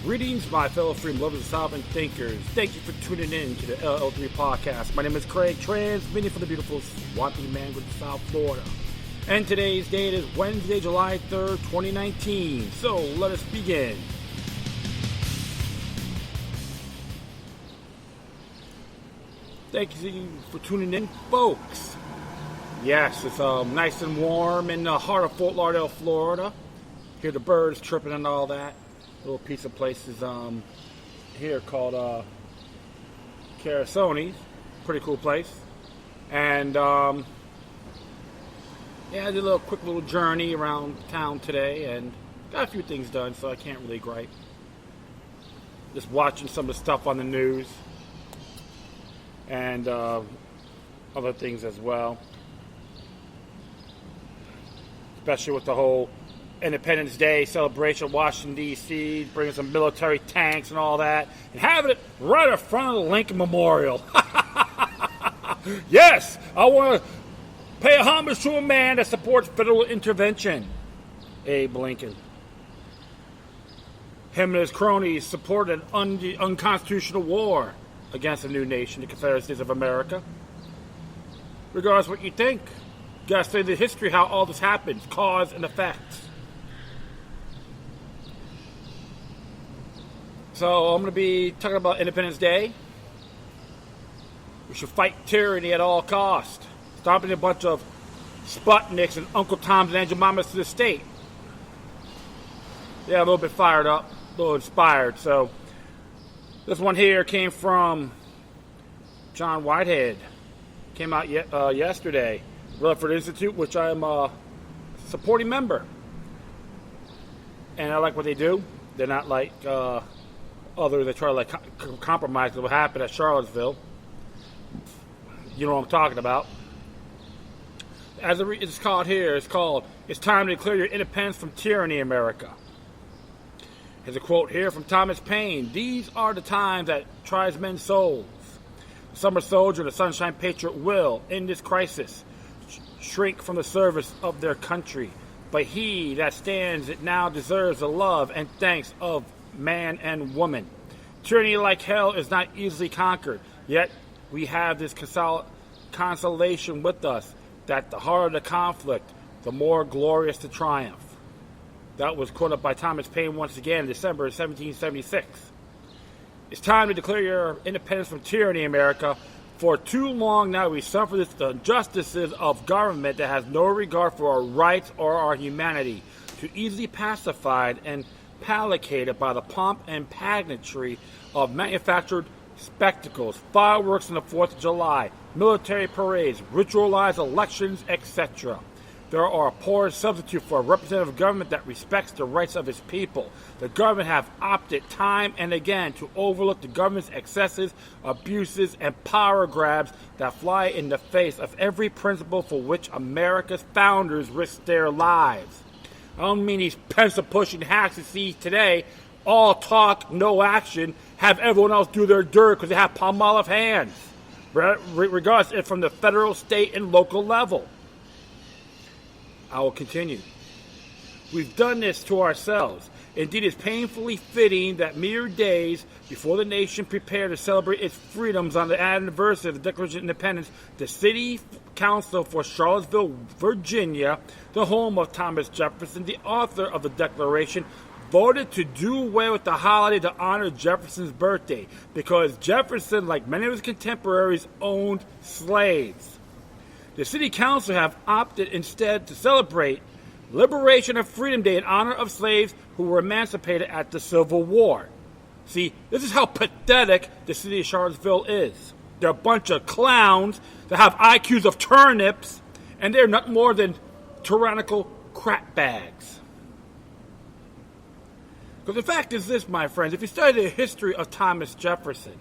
Greetings, my fellow freedom lovers and sovereign thinkers. Thank you for tuning in to the LL3 podcast. My name is Craig, transmitting from the beautiful Swampy Mangrove, South Florida. And today's date is Wednesday, July 3rd, 2019. So let us begin. Thank you for tuning in, folks. Yes, it's nice and warm in the heart of Fort Lauderdale, Florida. Hear the birds chirping and all that. Little piece of place is here called Carasoni's. Pretty cool place. And I did a quick little journey around town today and got a few things done, so I can't really gripe. Just watching some of the stuff on the news and other things as well. Especially with the whole Independence Day celebration in Washington, D.C., bringing some military tanks and all that, and having it right in front of the Lincoln Memorial. Yes, I want to pay a homage to a man that supports federal intervention. Abe Lincoln. Him and his cronies supported an unconstitutional war against a new nation, the Confederate States of America. Regardless of what you think, you got to study the history, how all this happens, cause and effect. So I'm going to be talking about Independence Day. We should fight tyranny at all costs. Stopping a bunch of Sputniks and Uncle Toms and Angel Mamas to the state. Yeah, a little bit fired up, a little inspired. So this one here came from John Whitehead. Came out yesterday. Rutherford Institute, which I'm a supporting member. And I like what they do. They're not like others that try to compromise what happened at Charlottesville. You know what I'm talking about. As it's called here, it's time to declare your independence from tyranny, America. There's a quote here from Thomas Paine. These are the times that tries men's souls. The summer soldier and the sunshine patriot will, in this crisis, shrink from the service of their country. But he that stands it now deserves the love and thanks of man and woman. Tyranny like hell is not easily conquered, yet we have this consolation with us, that the harder the conflict, the more glorious the triumph. That was quoted by Thomas Paine once again in December 1776. It's time to declare your independence from tyranny, America. For too long now we suffer the injustices of government that has no regard for our rights or our humanity, too easily pacified and placated by the pomp and pageantry of manufactured spectacles, fireworks on the 4th of July, military parades, ritualized elections, etc. There are a poor substitute for a representative government that respects the rights of its people. The government have opted time and again to overlook the government's excesses, abuses, and power grabs that fly in the face of every principle for which America's founders risked their lives. I don't mean these pencil-pushing hacks you see today, all talk, no action, have everyone else do their dirt because they have palm-olive hands, regardless if from the federal, state, and local level. I will continue. We've done this to ourselves. Indeed, it's painfully fitting that mere days before the nation prepared to celebrate its freedoms on the anniversary of the Declaration of Independence, the City Council for Charlottesville, Virginia, the home of Thomas Jefferson, the author of the Declaration, voted to do away with the holiday to honor Jefferson's birthday because Jefferson, like many of his contemporaries, owned slaves. The City Council have opted instead to celebrate Liberation and Freedom Day in honor of slaves who were emancipated at the Civil War. See, this is how pathetic the city of Charlottesville is. They're a bunch of clowns that have IQs of turnips, and they're nothing more than tyrannical crap bags. Because the fact is this, my friends, if you study the history of Thomas Jefferson,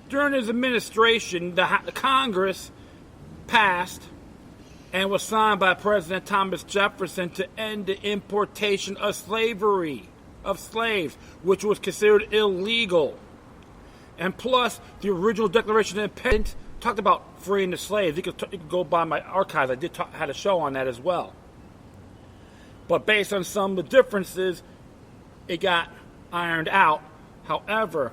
during his administration, the Congress passed and was signed by President Thomas Jefferson to end the importation of slavery, of slaves, which was considered illegal. And plus, the original Declaration of Independence talked about freeing the slaves. You could go by my archives. I had a show on that as well. But based on some of the differences, it got ironed out. However,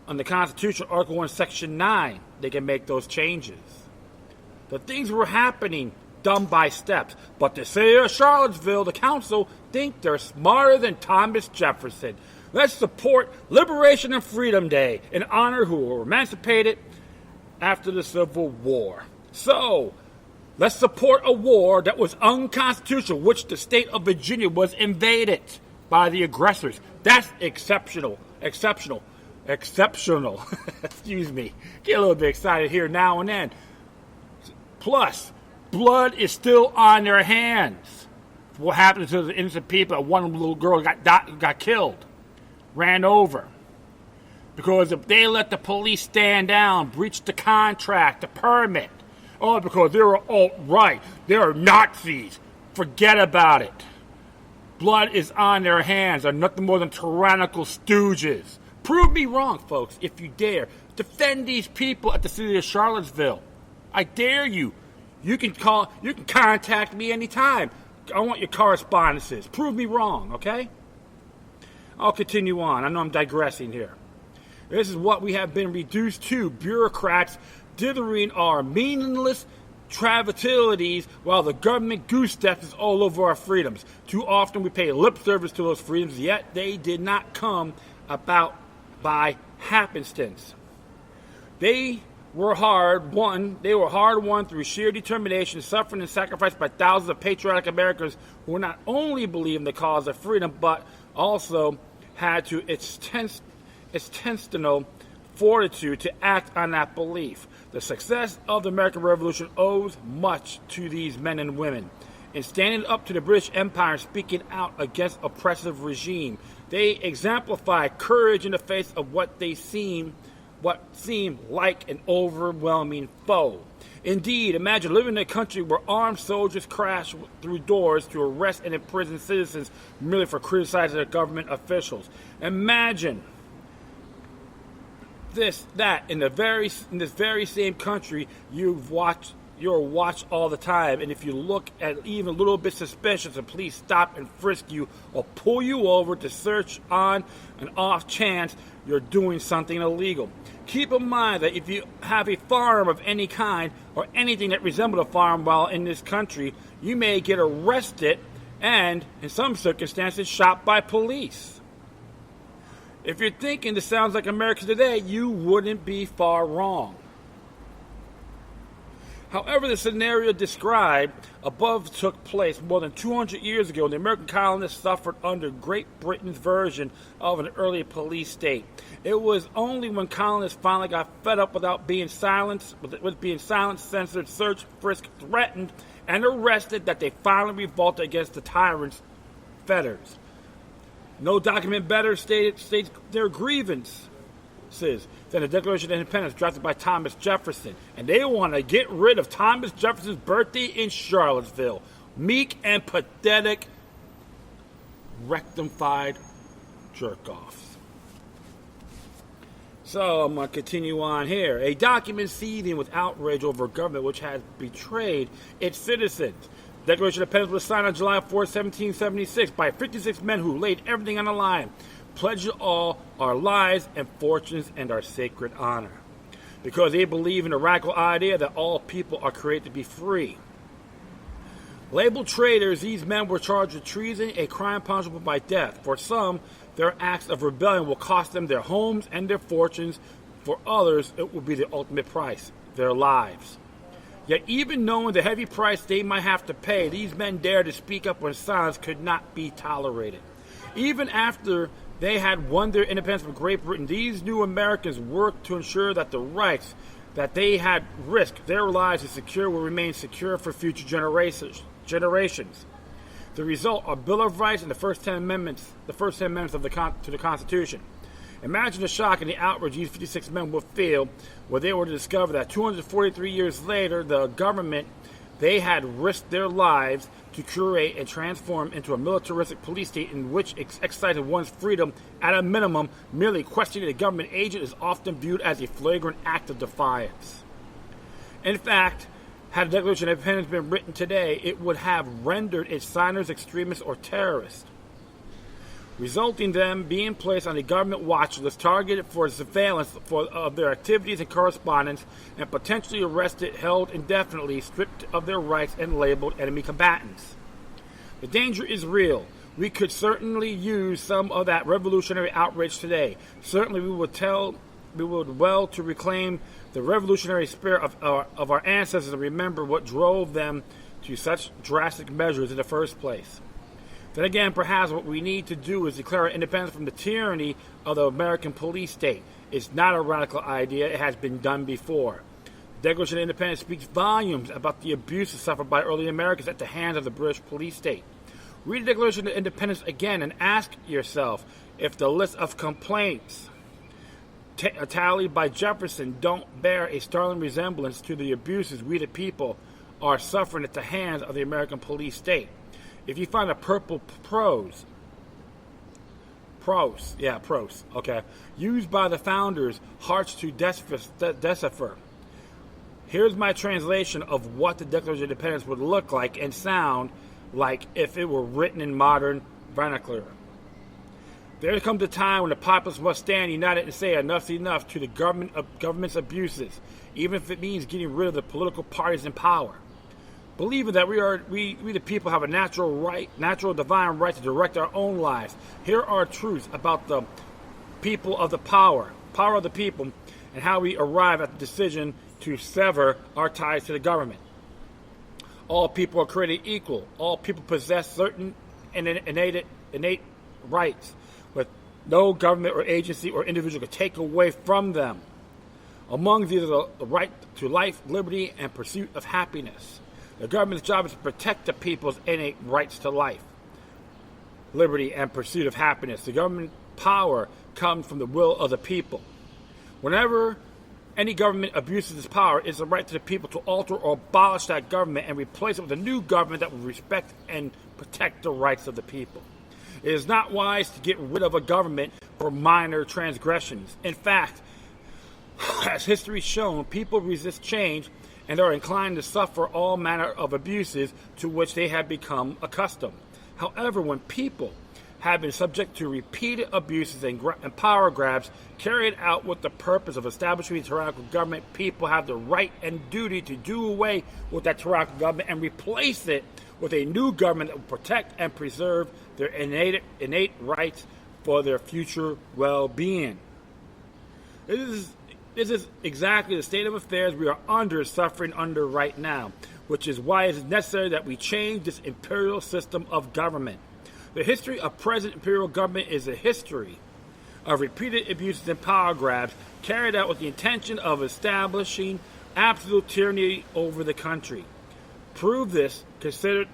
on the Constitution, Article 1, Section 9, they can make those changes. The things were happening done by steps. But the city of Charlottesville, the council, think they're smarter than Thomas Jefferson. Let's support Liberation and Freedom Day in honor who were emancipated after the Civil War. So, let's support a war that was unconstitutional, which the state of Virginia was invaded by the aggressors. That's exceptional. Exceptional. Excuse me. Get a little bit excited here now and then. Plus, blood is still on their hands. What happened to the innocent people? One little girl got killed, ran over. Because if they let the police stand down, breach the contract, the permit, because they were alt-right, they are Nazis, forget about it. Blood is on their hands. They're nothing more than tyrannical stooges. Prove me wrong, folks, if you dare. Defend these people at the city of Charlottesville. I dare you. You can contact me anytime. I want your correspondences. Prove me wrong, okay? I'll continue on. I know I'm digressing here. This is what we have been reduced to. Bureaucrats dithering our meaningless travestilities while the government goose steps all over our freedoms. Too often we pay lip service to those freedoms, yet they did not come about by happenstance. They were hard won through sheer determination, suffering, and sacrifice by thousands of patriotic Americans who not only believed in the cause of freedom, but also had to intestinal fortitude to act on that belief. The success of the American Revolution owes much to these men and women. In standing up to the British Empire and speaking out against oppressive regime, they exemplify courage in the face of what seemed like an overwhelming foe. Indeed, imagine living in a country where armed soldiers crash through doors to arrest and imprison citizens merely for criticizing their government officials. Imagine that in this very same country you're watched all the time, and if you look at even a little bit suspicious, the police stop and frisk you or pull you over to search on an off chance you're doing something illegal. Keep in mind that if you have a firearm of any kind or anything that resembles a firearm while in this country, you may get arrested and, in some circumstances, shot by police. If you're thinking this sounds like America today, you wouldn't be far wrong. However, the scenario described above took place more than 200 years ago, and the American colonists suffered under Great Britain's version of an early police state. It was only when colonists finally got fed up with being silenced, censored, searched, frisked, threatened, and arrested that they finally revolted against the tyrant's fetters. No document better states their grievances than the Declaration of Independence drafted by Thomas Jefferson. And they want to get rid of Thomas Jefferson's birthday in Charlottesville. Meek and pathetic, rectified jerk-offs. So I'm going to continue on here. A document seething with outrage over a government which has betrayed its citizens. The Declaration of Independence was signed on July 4, 1776 by 56 men who laid everything on the line, pledged all our lives and fortunes and our sacred honor, because they believe in the radical idea that all people are created to be free. Labeled traitors, these men were charged with treason, a crime punishable by death. For some, their acts of rebellion will cost them their homes and their fortunes. For others, it will be the ultimate price, their lives. Yet even knowing the heavy price they might have to pay, these men dared to speak up when silence could not be tolerated. Even after they had won their independence from Great Britain, these new Americans worked to ensure that the rights that they had risked their lives to secure will remain secure for future generations. The result are Bill of Rights and the first 10 amendments to the Constitution. Imagine the shock and the outrage these 56 men would feel when they were to discover that 243 years later, the government they had risked their lives to curate and transform into a militaristic police state in which exercising one's freedom at a minimum, merely questioning a government agent, is often viewed as a flagrant act of defiance. In fact, had the Declaration of Independence been written today, it would have rendered its signers extremists or terrorists. resulting in them being placed on a government watch list targeted for surveillance of their activities and correspondence, and potentially arrested, held indefinitely, stripped of their rights, and labeled enemy combatants. The danger is real. We could certainly use some of that revolutionary outrage today. Certainly we would well to reclaim the revolutionary spirit of our ancestors and remember what drove them to such drastic measures in the first place. Then again, perhaps what we need to do is declare independence from the tyranny of the American police state. It's not a radical idea. It has been done before. The Declaration of Independence speaks volumes about the abuses suffered by early Americans at the hands of the British police state. Read the Declaration of Independence again and ask yourself if the list of complaints tallied by Jefferson don't bear a startling resemblance to the abuses we the people are suffering at the hands of the American police state. If you find a purple prose, used by the founders, hearts to decipher. Here's my translation of what the Declaration of Independence would look like and sound like if it were written in modern vernacular. There comes a time when the populace must stand united and say enough's enough to the government's abuses, even if it means getting rid of the political parties in power. Believing that we the people have a natural divine right to direct our own lives. Here are truths about the people of the power of the people, and how we arrive at the decision to sever our ties to the government. All people are created equal. All people possess certain innate rights, with no government or agency or individual can take away from them. Among these are the right to life, liberty, and pursuit of happiness. The government's job is to protect the people's innate rights to life, liberty, and pursuit of happiness. The government power comes from the will of the people. Whenever any government abuses its power, it's a right to the people to alter or abolish that government and replace it with a new government that will respect and protect the rights of the people. It is not wise to get rid of a government for minor transgressions. In fact, as history has shown, people resist change and are inclined to suffer all manner of abuses to which they have become accustomed. However, when people have been subject to repeated abuses and power grabs carried out with the purpose of establishing a tyrannical government, people have the right and duty to do away with that tyrannical government and replace it with a new government that will protect and preserve their innate rights for their future well-being. This is exactly the state of affairs we are suffering under right now, which is why it is necessary that we change this imperial system of government. The history of present imperial government is a history of repeated abuses and power grabs carried out with the intention of establishing absolute tyranny over the country. To prove this, consider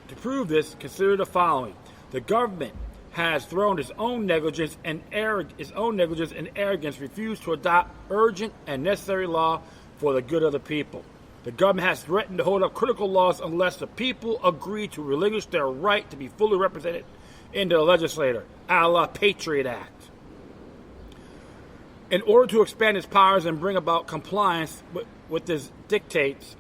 the following. The government has thrown its own negligence and arrogance, refused to adopt urgent and necessary law for the good of the people. The government has threatened to hold up critical laws unless the people agree to relinquish their right to be fully represented in the legislature, a la Patriot Act. In order to expand its powers and bring about compliance with its dictates,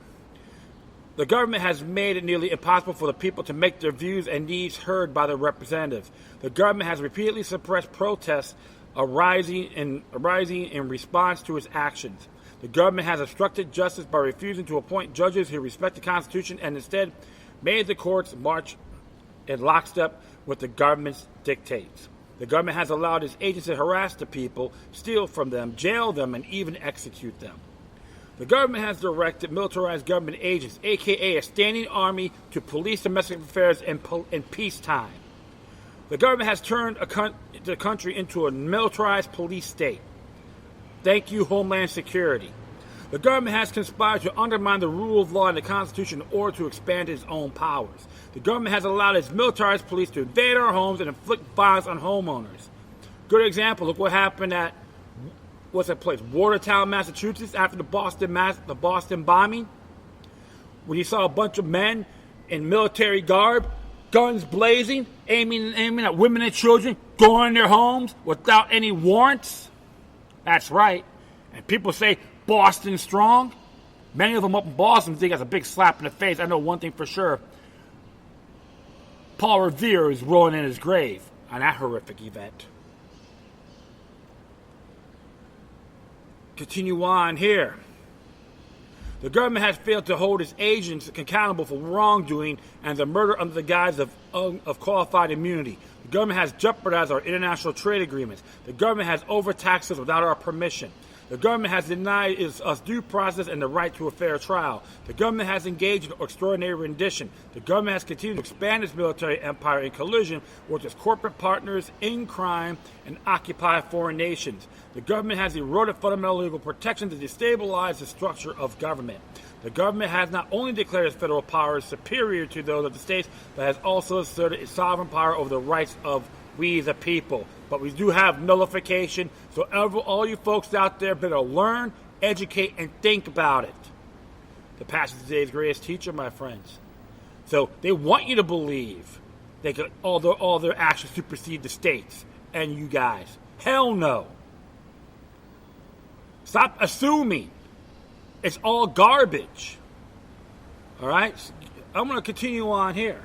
the government has made it nearly impossible for the people to make their views and needs heard by their representatives. The government has repeatedly suppressed protests arising in response to its actions. The government has obstructed justice by refusing to appoint judges who respect the Constitution and instead made the courts march in lockstep with the government's dictates. The government has allowed its agents to harass the people, steal from them, jail them, and even execute them. The government has directed militarized government agents, aka a standing army, to police domestic affairs in peacetime. The government has turned the country into a militarized police state. Thank you, Homeland Security. The government has conspired to undermine the rule of law and the Constitution in order to expand its own powers. The government has allowed its militarized police to invade our homes and inflict violence on homeowners. Good example, look what happened at, what's that place, Watertown, Massachusetts, after the Boston bombing, when you saw a bunch of men in military garb, guns blazing, aiming at women and children, going in their homes without any warrants. That's right. And people say, Boston strong. Many of them up in Boston think that's a big slap in the face. I know one thing for sure. Paul Revere is rolling in his grave. on that horrific event. Continue on here. The government has failed to hold its agents accountable for wrongdoing and the murder under the guise of qualified immunity. The government has jeopardized our international trade agreements. The government has overtaxed us without our permission. The government has denied us due process and the right to a fair trial. The government has engaged in extraordinary rendition. The government has continued to expand its military empire in collision with its corporate partners in crime and occupy foreign nations. The government has eroded fundamental legal protections to destabilize the structure of government. The government has not only declared its federal powers superior to those of the states, but has also asserted its sovereign power over the rights of we the people. But we do have nullification, so all you folks out there better learn, educate, and think about it. The past is today's greatest teacher, my friends. So they want you to believe they could all their actions supersede the states and you guys. Hell no. Stop assuming. It's all garbage. All right? I'm going to continue on here.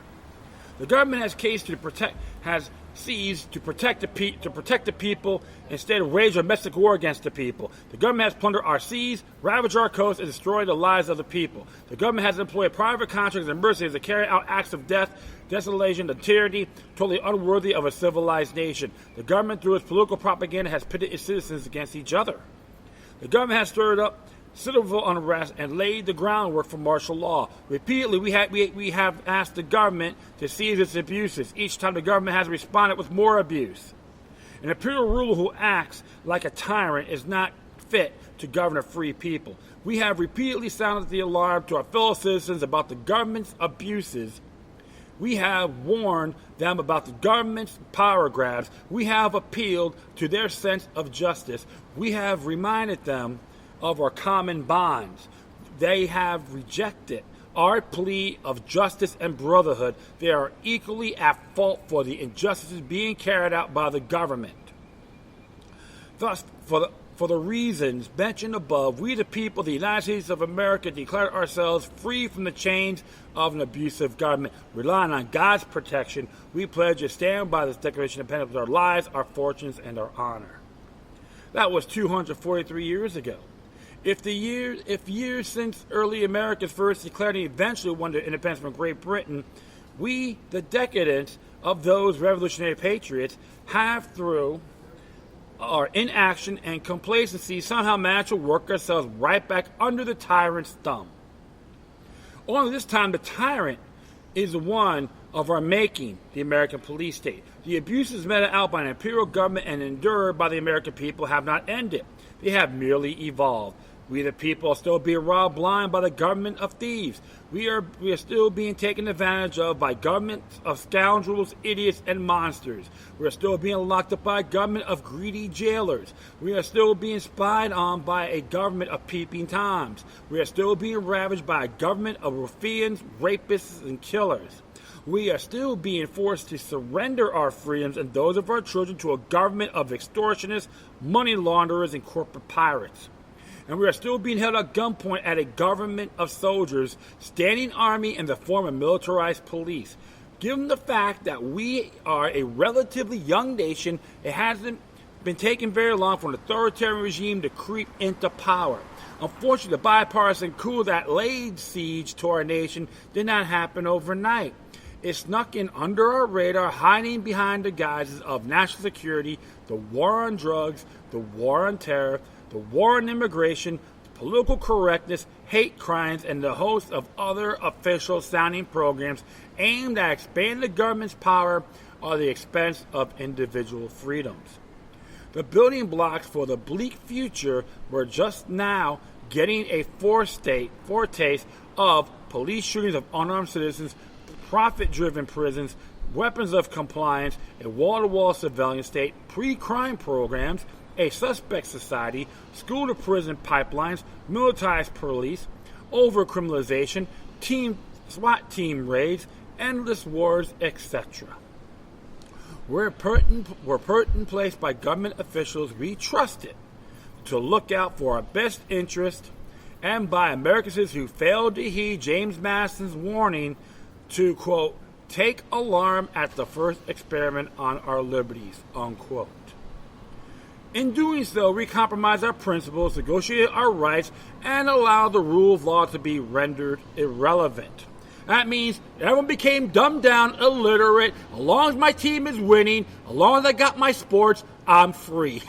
The government has seized to protect the people instead of wage a domestic war against the people. The government has plundered our seas, ravaged our coasts, and destroyed the lives of the people. The government has employed private contractors and mercenaries to carry out acts of death, desolation, and tyranny totally unworthy of a civilized nation. The government, through its political propaganda, has pitted its citizens against each other. The government has stirred up civil unrest and laid the groundwork for martial law. Repeatedly, we have asked the government to cease its abuses. Each time the government has responded with more abuse. An imperial ruler who acts like a tyrant is not fit to govern a free people. We have repeatedly sounded the alarm to our fellow citizens about the government's abuses. We have warned them about the government's power grabs. We have appealed to their sense of justice. We have reminded them of our common bonds. They have rejected our plea of justice and brotherhood. They are equally at fault for the injustices being carried out by the government. Thus, for the reasons mentioned above, we the people of the United States of America declare ourselves free from the chains of an abusive government. Relying on God's protection, we pledge to stand by this Declaration of Independence with our lives, our fortunes, and our honor. That was 243 years ago. If years since early Americans first declared and eventually won their independence from Great Britain, we, the decadents of those revolutionary patriots, have through our inaction and complacency somehow managed to work ourselves right back under the tyrant's thumb. Only this time the tyrant is the one of our making, the American police state. The abuses meted out by an imperial government and endured by the American people have not ended. They have merely evolved. We the people are still being robbed blind by the government of thieves. We are still being taken advantage of by governments of scoundrels, idiots, and monsters. We are still being locked up by a government of greedy jailers. We are still being spied on by a government of peeping Toms. We are still being ravaged by a government of ruffians, rapists, and killers. We are still being forced to surrender our freedoms and those of our children to a government of extortionists, money launderers, and corporate pirates. And we are still being held at gunpoint at a government of soldiers, standing army in the form of militarized police. Given the fact that we are a relatively young nation, it hasn't been taking very long for an authoritarian regime to creep into power. Unfortunately, the bipartisan coup that laid siege to our nation did not happen overnight. It snuck in under our radar, hiding behind the guises of national security, the war on drugs, the war on terror, the war on immigration, political correctness, hate crimes, and the host of other official-sounding programs aimed at expanding the government's power at the expense of individual freedoms. The building blocks for the bleak future were just now getting a foretaste of police shootings of unarmed citizens, profit-driven prisons, weapons of compliance, a wall-to-wall civilian state, pre-crime programs, a suspect society, school-to-prison pipelines, militarized police, over-criminalization, SWAT team raids, endless wars, etc. We're put in place by government officials we trusted to look out for our best interest, and by Americans who failed to heed James Madison's warning to, quote, take alarm at the first experiment on our liberties, unquote. In doing so, we compromise our principles, negotiate our rights, and allow the rule of law to be rendered irrelevant. That means everyone became dumbed down, illiterate. As long as my team is winning, as long as I got my sports, I'm free.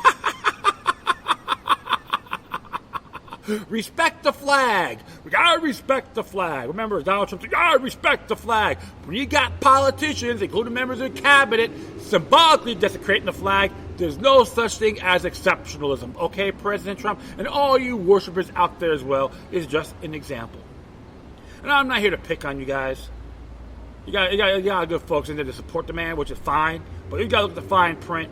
Respect the flag. We gotta respect the flag. Remember, Donald Trump said, you gotta respect the flag. When you got politicians, including members of the cabinet, symbolically desecrating the flag, there's no such thing as exceptionalism. Okay, President Trump, and all you worshipers out there as well, is just an example. And I'm not here to pick on you guys. You got good folks in there to support the man, which is fine, but you gotta look at the fine print.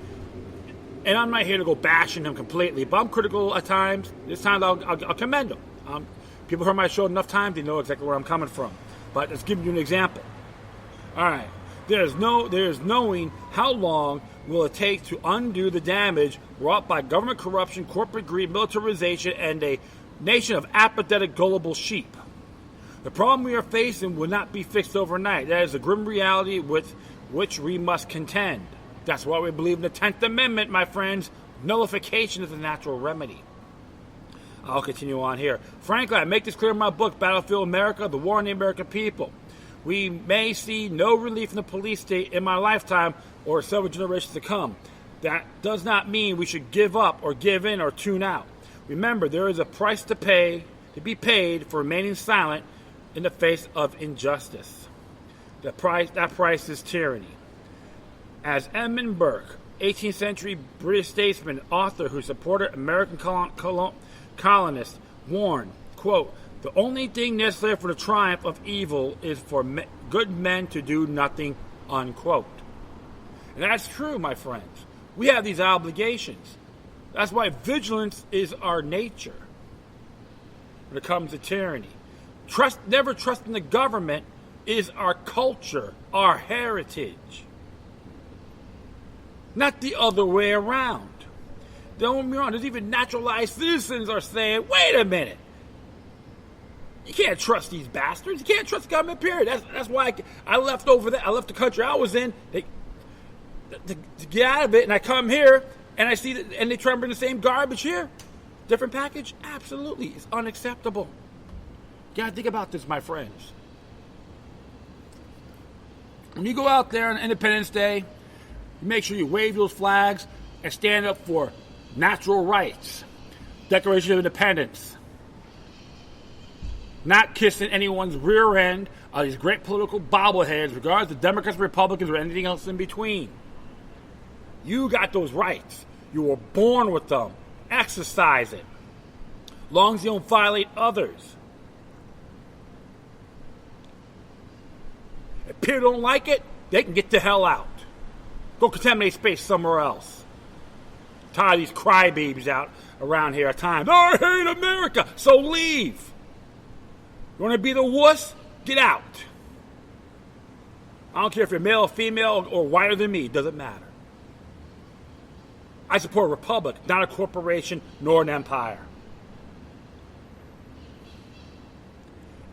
And I'm not here to go bashing him completely, but I'm critical at times. This time I'll commend him. People heard my show enough times, they know exactly where I'm coming from. But let's give you an example. All right, there's knowing how long will it take to undo the damage wrought by government corruption, corporate greed, militarization, and a nation of apathetic, gullible sheep. The problem we are facing will not be fixed overnight. That is a grim reality with which we must contend. That's why we believe in the 10th Amendment, my friends. Nullification is a natural remedy. I'll continue on here. Frankly, I make this clear in my book, Battlefield America, The War on the American People. We may see no relief from the police state in my lifetime or several generations to come. That does not mean we should give up or give in or tune out. Remember, there is a price to be paid for remaining silent in the face of injustice. That price is tyranny. As Edmund Burke, 18th century British statesman, author who supported American colonists, warned, quote, the only thing necessary for the triumph of evil is for good men to do nothing, unquote. And that's true, my friends. We have these obligations. That's why vigilance is our nature when it comes to tyranny. Never trusting the government is our culture, our heritage. Not the other way around. Don't get me wrong, there's even naturalized citizens are saying, wait a minute. You can't trust these bastards. You can't trust the government, period. That's why I left over there. I left the country I was in to get out of it, and I come here, and I see that, and they try to bring the same garbage here. Different package? Absolutely. It's unacceptable. You gotta think about this, my friends. When you go out there on Independence Day, make sure you wave those flags and stand up for natural rights, Declaration of Independence. Not kissing anyone's rear end of these great political bobbleheads, regardless of Democrats, Republicans, or anything else in between. You got those rights. You were born with them. Exercise it. As long as you don't violate others. If people don't like it, they can get the hell out. Go contaminate space somewhere else. Tired of these crybabies out around here at times. Oh, I hate America, so leave. You want to be the wuss? Get out. I don't care if you're male or female or whiter than me. It doesn't matter. I support a republic, not a corporation nor an empire.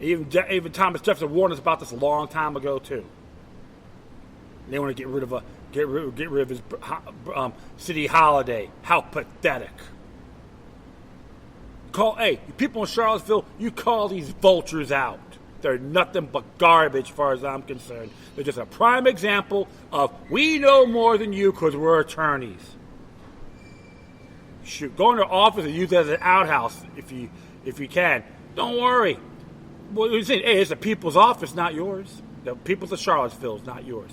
Even Thomas Jefferson warned us about this a long time ago too. They want to get rid of his city holiday. How pathetic! Hey, you people in Charlottesville, you call these vultures out. They're nothing but garbage, as far as I'm concerned. They're just a prime example of we know more than you because we're attorneys. Shoot, go into office and use it as an outhouse if you can. Don't worry. Well, you say, hey, it's the people's office, not yours. The people's of Charlottesville is not yours.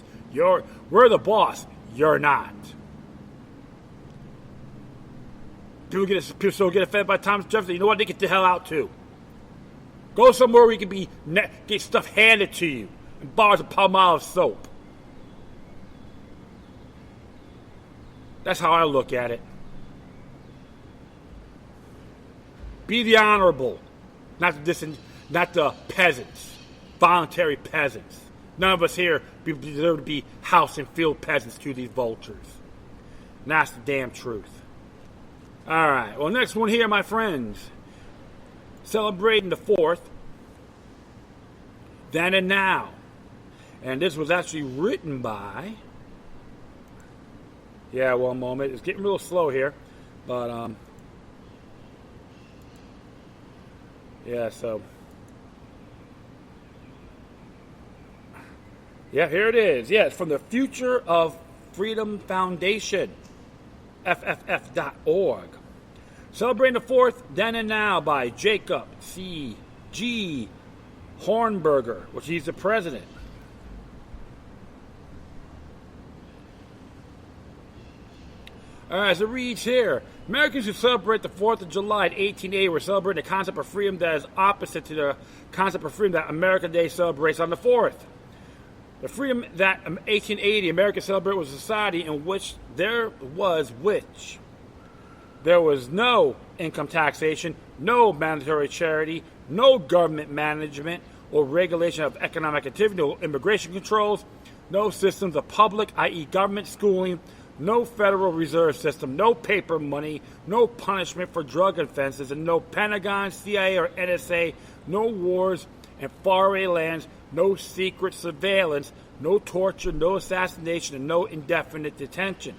We're the boss. You're not. People so get offended by Thomas Jefferson. You know what? They get the hell out too. Go somewhere where you can get stuff handed to you in bars of Palmolive soap. That's how I look at it. Be the honorable, not the peasants, voluntary peasants. None of us here deserve to be house and field peasants to these vultures. And that's the damn truth. All right. Well, next one here, my friends. Celebrating the 4th, then and now. And this was actually written by... Yeah, one moment. It's getting a little slow here. But, yeah, so... Yeah, here it is. Yeah, it's from the Future of Freedom Foundation, FFF.org. Celebrating the 4th Then and Now by Jacob C. G. Hornberger, which he's the president. As it reads here, Americans who celebrate the 4th of July in 1880 were celebrating the concept of freedom that is opposite to the concept of freedom that American Day celebrates on the 4th. The freedom that 1880 America celebrated was a society in which there was no income taxation, no mandatory charity, no government management or regulation of economic activity, no immigration controls, no systems of public, i.e. government schooling, no Federal Reserve System, no paper money, no punishment for drug offenses, and no Pentagon, CIA, or NSA, no wars in faraway lands, no secret surveillance, no torture, no assassination, and no indefinite detention.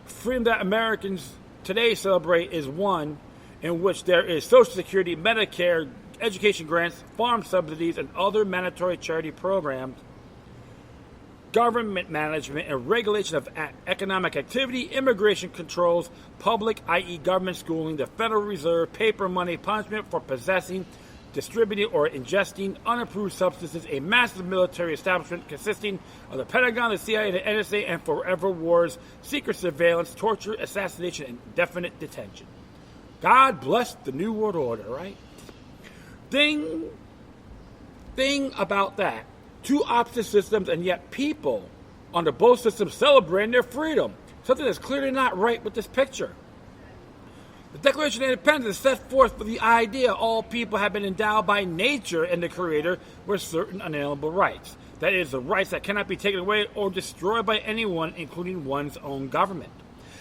Freedom that Americans today celebrate is one in which there is Social Security, Medicare, education grants, farm subsidies, and other mandatory charity programs, government management and regulation of economic activity, immigration controls, public, i.e. government schooling, the Federal Reserve, paper money, punishment for possessing, distributing, or ingesting unapproved substances, a massive military establishment consisting of the Pentagon, the CIA, the NSA, and forever wars, secret surveillance, torture, assassination, and indefinite detention. God bless the New World Order, right? Thing about that. Two opposite systems, and yet people under both systems celebrating their freedom. Something that's clearly not right with this picture. The Declaration of Independence set forth for the idea all people have been endowed by nature and the Creator with certain unalienable rights. That is, the rights that cannot be taken away or destroyed by anyone, including one's own government.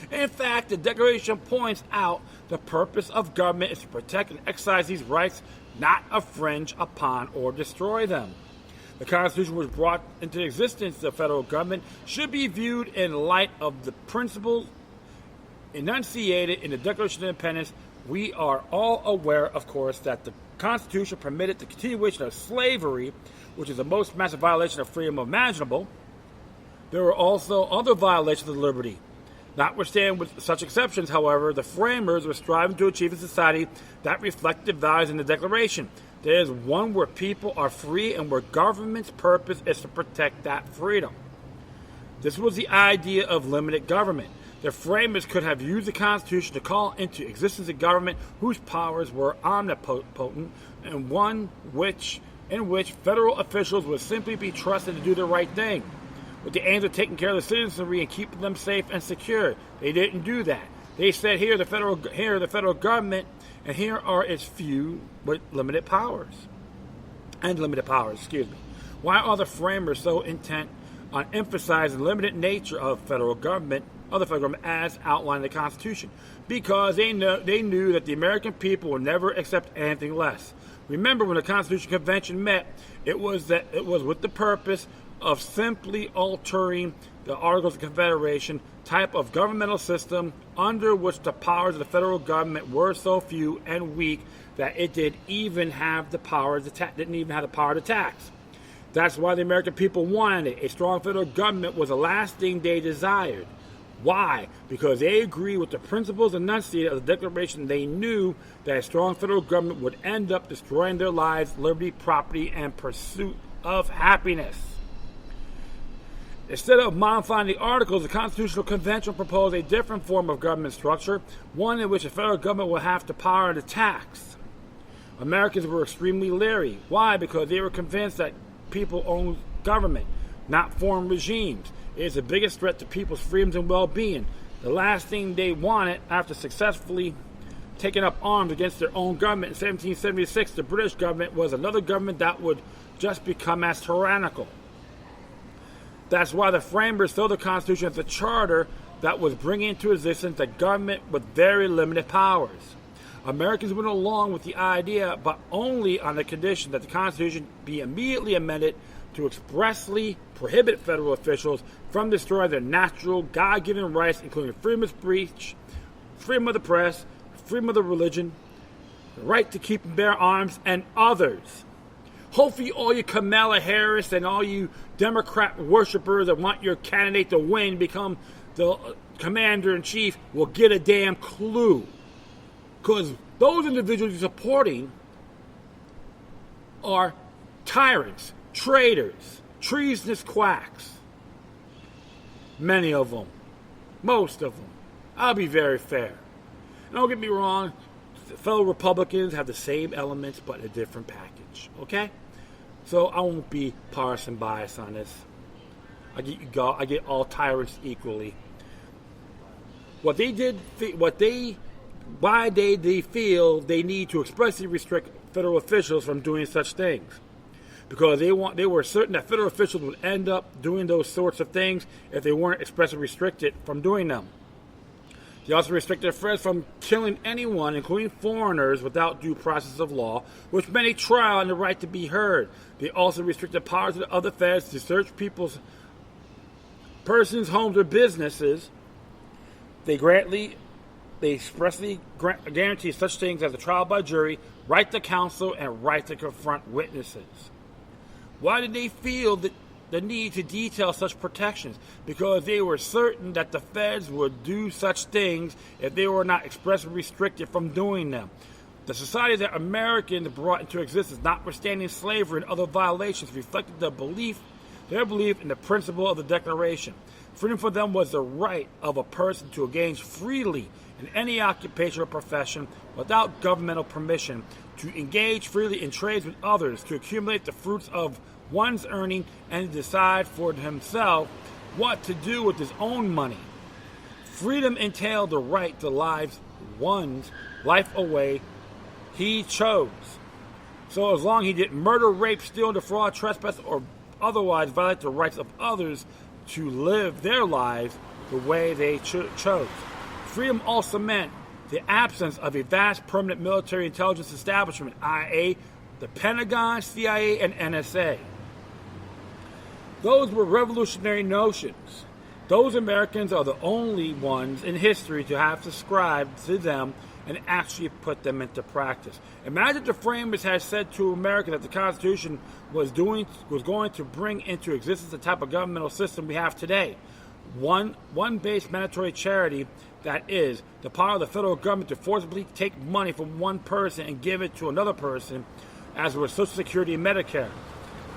In fact, the Declaration points out the purpose of government is to protect and exercise these rights, not infringe upon or destroy them. The Constitution was brought into existence. The federal government should be viewed in light of the principles enunciated in the Declaration of Independence. We are all aware, of course, that the Constitution permitted the continuation of slavery, which is the most massive violation of freedom imaginable. There were also other violations of liberty. Notwithstanding with such exceptions, however, the framers were striving to achieve a society that reflected values in the Declaration. There is one where people are free and where government's purpose is to protect that freedom. This was the idea of limited government. The framers could have used the Constitution to call into existence a government whose powers were omnipotent and in which federal officials would simply be trusted to do the right thing, with the aim of taking care of the citizenry and keeping them safe and secure. They didn't do that. They said, here the federal government, and here are its few but limited powers. Why are the framers so intent on emphasizing the limited nature of the federal government as outlined in the Constitution? Because they knew that the American people would never accept anything less. Remember, when the Constitution Convention met, it was with the purpose of simply altering the Articles of Confederation type of governmental system under which the powers of the federal government were so few and weak that it didn't even have the power to tax. That's why the American people wanted it. A strong federal government was the last thing they desired. Why? Because they agreed with the principles enunciated of the Declaration. They knew that a strong federal government would end up destroying their lives, liberty, property, and pursuit of happiness. Instead of modifying the Articles, the Constitutional Convention proposed a different form of government structure, one in which the federal government would have the power to tax. Americans were extremely leery. Why? Because they were convinced that people own government, not foreign regimes. It is the biggest threat to people's freedoms and well-being. The last thing they wanted, after successfully taking up arms against their own government in 1776, the British government, was another government that would just become as tyrannical. That's why the framers saw the Constitution as a charter that was bringing into existence a government with very limited powers. Americans went along with the idea, but only on the condition that the Constitution be immediately amended to expressly prohibit federal officials from destroying their natural, God-given rights, including freedom of speech, freedom of the press, freedom of the religion, the right to keep and bear arms, and others. Hopefully all you Kamala Harris and all you Democrat worshippers that want your candidate to win, become the commander-in-chief, will get a damn clue. Because those individuals you're supporting are tyrants, traitors, treasonous quacks. Many of them. Most of them. I'll be very fair. And don't get me wrong, fellow Republicans have the same elements but a different package. Okay? So I won't be partisan biased on this. I get all tyrants equally. Why they feel they need to expressly restrict federal officials from doing such things. Because they were certain that federal officials would end up doing those sorts of things if they weren't expressly restricted from doing them. They also restricted the feds from killing anyone, including foreigners, without due process of law, which meant a trial and the right to be heard. They also restricted powers of the feds to search persons, homes, or businesses. They expressly guarantee such things as a trial by jury, right to counsel, and right to confront witnesses. Why did they feel the need to detail such protections? Because they were certain that the feds would do such things if they were not expressly restricted from doing them. The society that Americans brought into existence, notwithstanding slavery and other violations, reflected their belief in the principle of the Declaration. Freedom for them was the right of a person to engage freely in any occupation or profession without governmental permission, to engage freely in trades with others, to accumulate the fruits of one's earning, and to decide for himself what to do with his own money. Freedom entailed the right to one's life away he chose. So as long as he didn't murder, rape, steal, defraud, trespass, or otherwise violate the rights of others to live their lives the way they chose. Freedom also meant the absence of a vast permanent military intelligence establishment, i.e., the Pentagon, CIA, and NSA. Those were revolutionary notions. Those Americans are the only ones in history to have subscribed to them and actually put them into practice. Imagine the framers had said to America that the Constitution was going to bring into existence the type of governmental system we have today. One base mandatory charity, that is, the power of the federal government to forcibly take money from one person and give it to another person, as with Social Security and Medicare.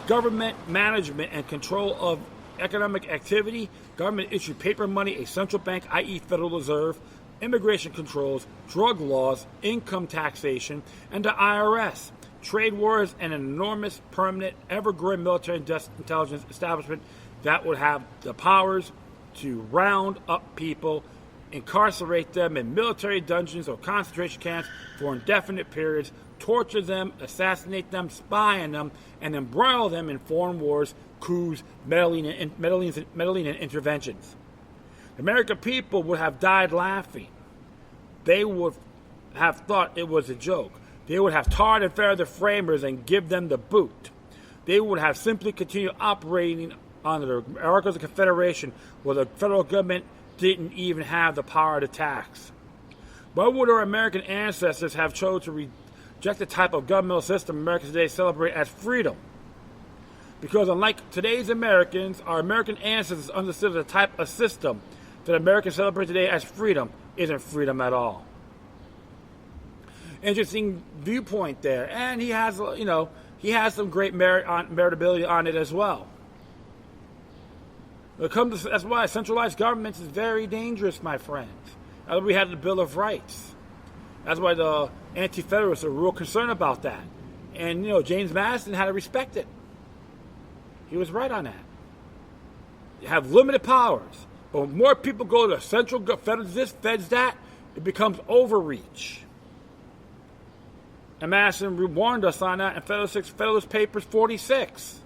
Government management and control of economic activity, government issued paper money, a central bank, i.e. Federal Reserve, immigration controls, drug laws, income taxation, and the IRS, trade wars, and an enormous, permanent, ever-growing military intelligence establishment that would have the powers to round up people, incarcerate them in military dungeons or concentration camps for indefinite periods, torture them, assassinate them, spy on them, and embroil them in foreign wars, coups, meddling in interventions. The American people would have died laughing. They would have thought it was a joke. They would have tarred and feathered the framers and give them the boot. They would have simply continued operating under the Articles of Confederation, where the federal government didn't even have the power to tax. Why would our American ancestors have chosen to reject the type of governmental system Americans today celebrate as freedom? Because unlike today's Americans, our American ancestors understood the type of system that Americans celebrate today as freedom isn't freedom at all. Interesting viewpoint there, and he has some great meritability on it as well. That's why centralized governments is very dangerous, my friends. That's why we had the Bill of Rights. That's why the anti-federalists are real concerned about that. And James Madison had to respect it. He was right on that. You have limited powers. But when more people go to central feds this, feds that, it becomes overreach. And Madison warned us on that in Federalist Papers 46.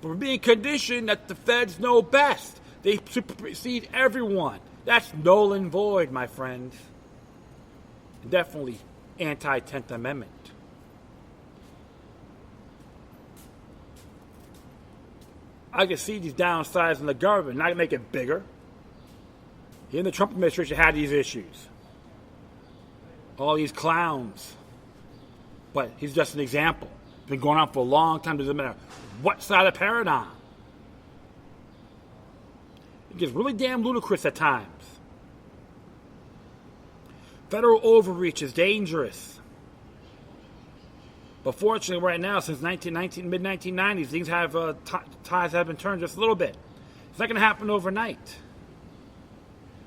But we're being conditioned that the feds know best. They supersede everyone. That's null and void, my friends. Definitely anti-10th Amendment. I can see these downsides in the government, not make it bigger. He and the Trump administration had these issues. All these clowns. But he's just an example. It's been going on for a long time. Doesn't matter what side of the paradigm. It gets really damn ludicrous at times. Federal overreach is dangerous. But fortunately, right now, since mid-1990s, things have ties have been turned just a little bit. It's not going to happen overnight.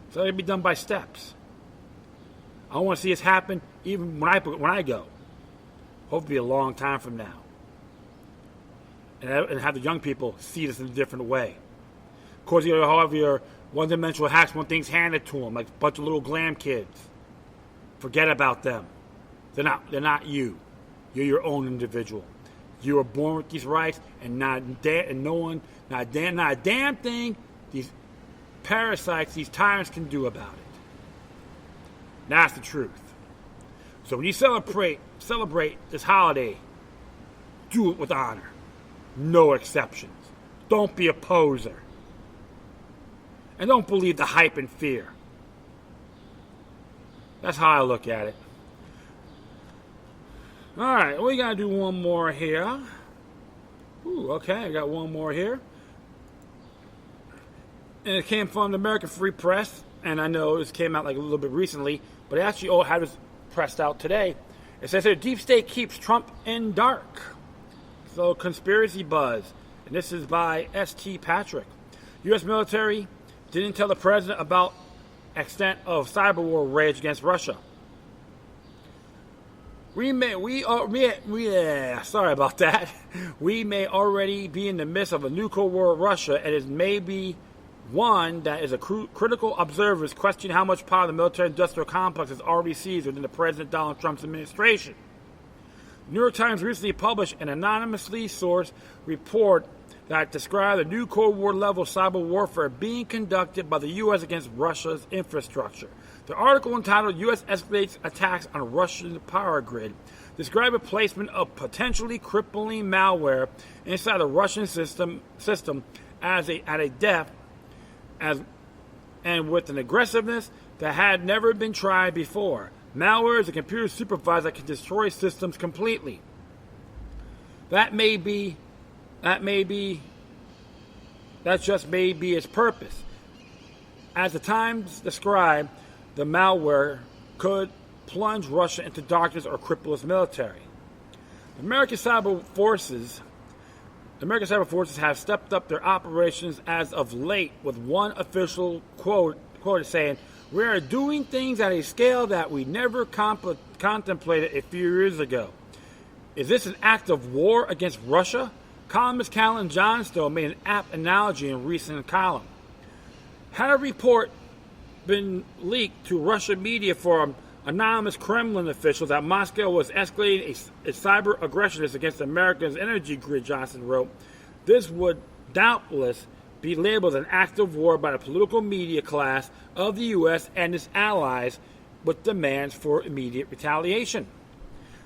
It's going to be done by steps. I want to see this happen even when I go. Hopefully, a long time from now, and have the young people see this in a different way. Of course, however, your one-dimensional hacks want things handed to them, like a bunch of little glam kids. Forget about them. They're not you. You're your own individual. You were born with these rights, and not a damn thing these parasites, these tyrants can do about it. That's the truth. So when you celebrate this holiday, do it with honor. No exceptions. Don't be a poser. And don't believe the hype and fear. That's how I look at it. Alright, we gotta do one more here. Ooh, okay, I got one more here. And it came from the American Free Press, and I know this came out like a little bit recently, but it actually all had this pressed out today. It says here, deep state keeps Trump in dark. So, conspiracy buzz. And this is by S.T. Patrick. U.S. military didn't tell the president about extent of cyber war rage against Russia. Sorry about that. We may already be in the midst of a new Cold War with Russia, and it may be one that is a critical observers question how much power the military-industrial complex has already seized within the President Donald Trump's administration. The New York Times recently published an anonymously sourced report that described the new Cold War level cyber warfare being conducted by the U.S. against Russia's infrastructure. The article entitled U.S. Escalates Attacks on Russian Power Grid described a placement of potentially crippling malware inside the Russian system at a depth and with an aggressiveness that had never been tried before. Malware is a computer supervisor that can destroy systems completely. That just may be its purpose. As the Times described, the malware could plunge Russia into darkness or cripple its military. The American cyber forces have stepped up their operations as of late, with one official quote saying, "We are doing things at a scale that we never contemplated a few years ago." Is this an act of war against Russia? Columnist Callan Johnstone made an apt analogy in a recent column. Had a report been leaked to Russian media from anonymous Kremlin officials that Moscow was escalating a cyber aggression against America's energy grid, Johnson wrote, this would doubtless be labeled as an act of war by the political media class of the U.S. and its allies, with demands for immediate retaliation.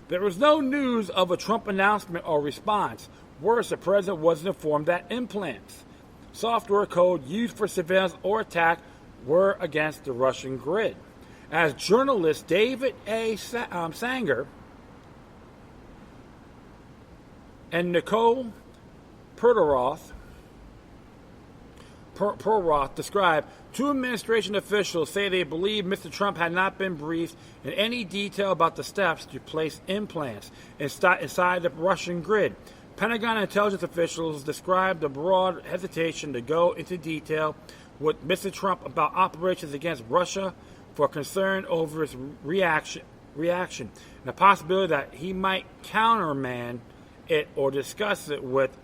There was no news of a Trump announcement or response. Worse, the president wasn't informed that implants, software code used for surveillance or attack, were against the Russian grid. As journalist David A. Sanger and Nicole Perroth described, two administration officials say they believe Mr. Trump had not been briefed in any detail about the steps to place implants inside the Russian grid. Pentagon intelligence officials described a broad hesitation to go into detail with Mr. Trump about operations against Russia for concern over its reaction and the possibility that he might countermand it or discuss it with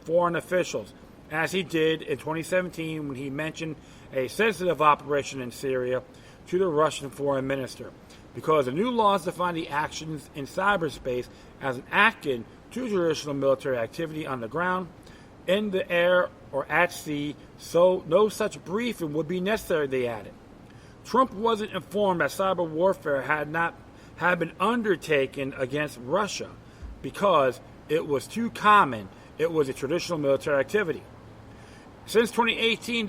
foreign officials, as he did in 2017 when he mentioned a sensitive operation in Syria to the Russian foreign minister, because the new laws define the actions in cyberspace as an akin to traditional military activity on the ground, in the air, or at sea, so no such briefing would be necessary, they added. Trump wasn't informed that cyber warfare had been undertaken against Russia because it was too common. It was a traditional military activity. Since 2018,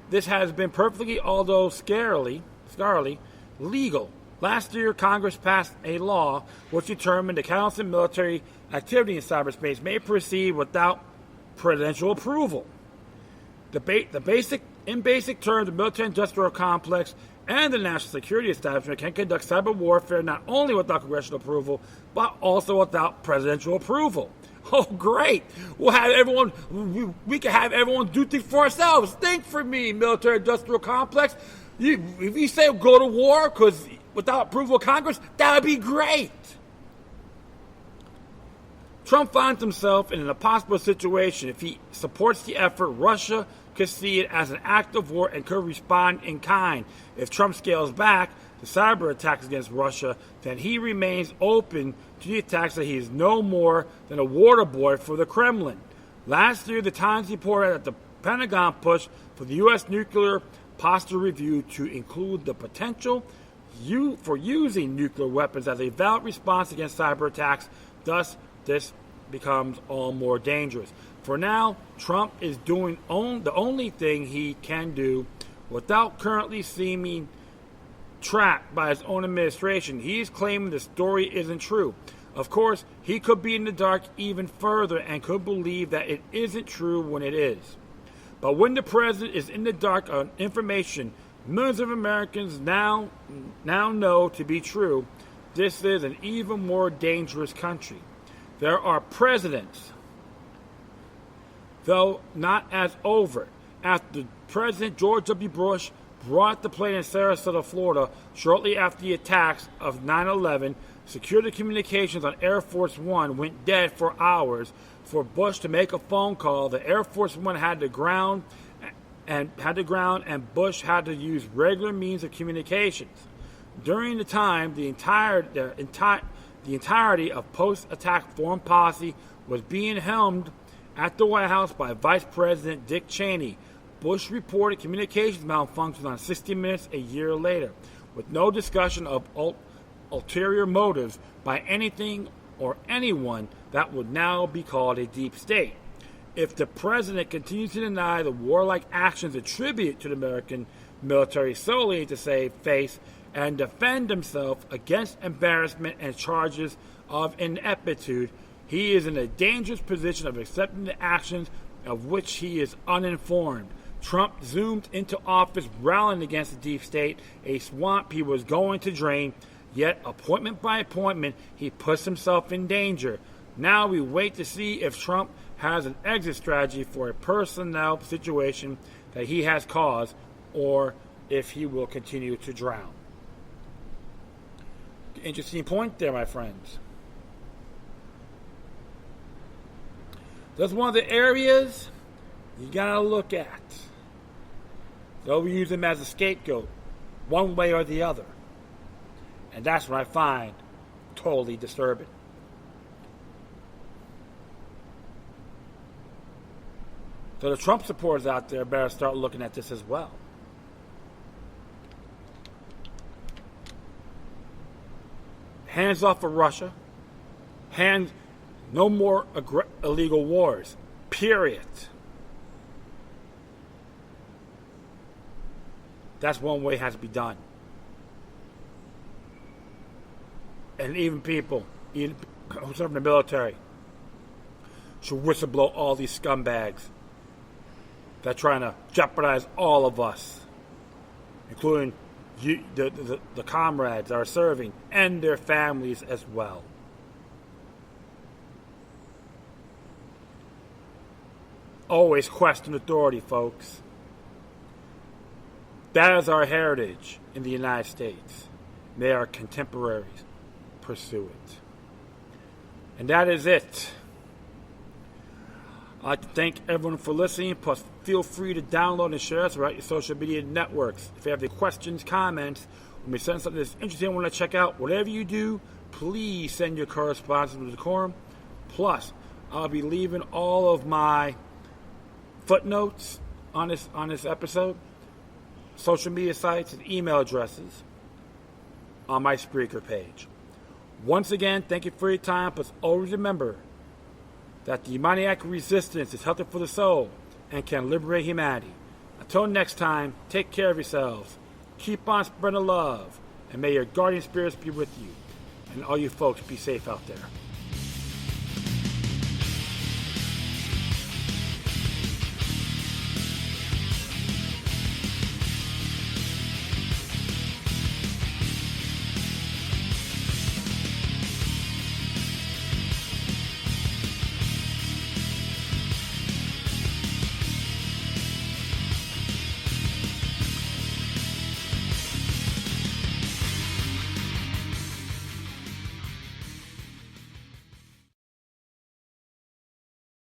this has been perfectly, although scarily, legal. Last year, Congress passed a law which determined the counts of military activity in cyberspace may proceed without presidential approval. In basic terms, the military-industrial complex and the national security establishment can conduct cyber warfare not only without congressional approval, but also without presidential approval. Oh, great! We'll have everyone. We can have everyone do things for ourselves. Think for me, military-industrial complex. If you say go to war because without approval of Congress, that would be great. Trump finds himself in an impossible situation. If he supports the effort, Russia could see it as an act of war and could respond in kind. If Trump scales back the cyber attacks against Russia, then he remains open to the attacks that he is no more than a water boy for the Kremlin. Last year, the Times reported that the Pentagon pushed for the U.S. nuclear posture review to include the potential for using nuclear weapons as a valid response against cyber attacks. Thus, this becomes all more dangerous. For now, Trump is doing the only thing he can do without currently seeming trapped by his own administration. He is claiming the story isn't true. Of course, he could be in the dark even further and could believe that it isn't true when it is. But when the president is in the dark on information millions of Americans now know to be true, this is an even more dangerous country. There are presidents, though not as overt. After President George W. Bush brought the plane in Sarasota, Florida, shortly after the attacks of 9/11, security communications on Air Force One went dead for hours. For Bush to make a phone call, the Air Force One had to ground, and Bush had to use regular means of communications. During the time, the entirety of post-attack foreign policy was being helmed at the White House by Vice President Dick Cheney. Bush reported communications malfunctions on 60 Minutes a year later, with no discussion of ulterior motives by anything or anyone that would now be called a deep state. If the president continues to deny the warlike actions attributed to the American military solely to save face and defend himself against embarrassment and charges of ineptitude, he is in a dangerous position of accepting the actions of which he is uninformed. Trump zoomed into office rallying against the deep state, a swamp he was going to drain, yet appointment by appointment he puts himself in danger. Now we wait to see if Trump has an exit strategy for a personnel situation that he has caused, or if he will continue to drown. Interesting point there, my friends. That's one of the areas you gotta look at. So we use him as a scapegoat, one way or the other. And that's what I find totally disturbing. So the Trump supporters out there better start looking at this as well. Hands off of Russia. No more illegal wars. Period. That's one way it has to be done. And even people who serve in the military should whistleblow all these scumbags that are trying to jeopardize all of us, including the comrades that are serving and their families as well. Always question authority, folks. That is our heritage in the United States. May our contemporaries pursue it. And that is it. I'd like to thank everyone for listening. Plus, feel free to download and share us throughout your social media networks. If you have any questions, comments, or may send something that's interesting and want to check out, whatever you do, please send your correspondence with decorum. Plus, I'll be leaving all of my footnotes on this episode social media sites, and email addresses on my Spreaker page. Once again, thank you for your time, but always remember that the demoniac resistance is healthy for the soul and can liberate humanity. Until next time, take care of yourselves, keep on spreading love, and may your guardian spirits be with you. And all you folks, be safe out there.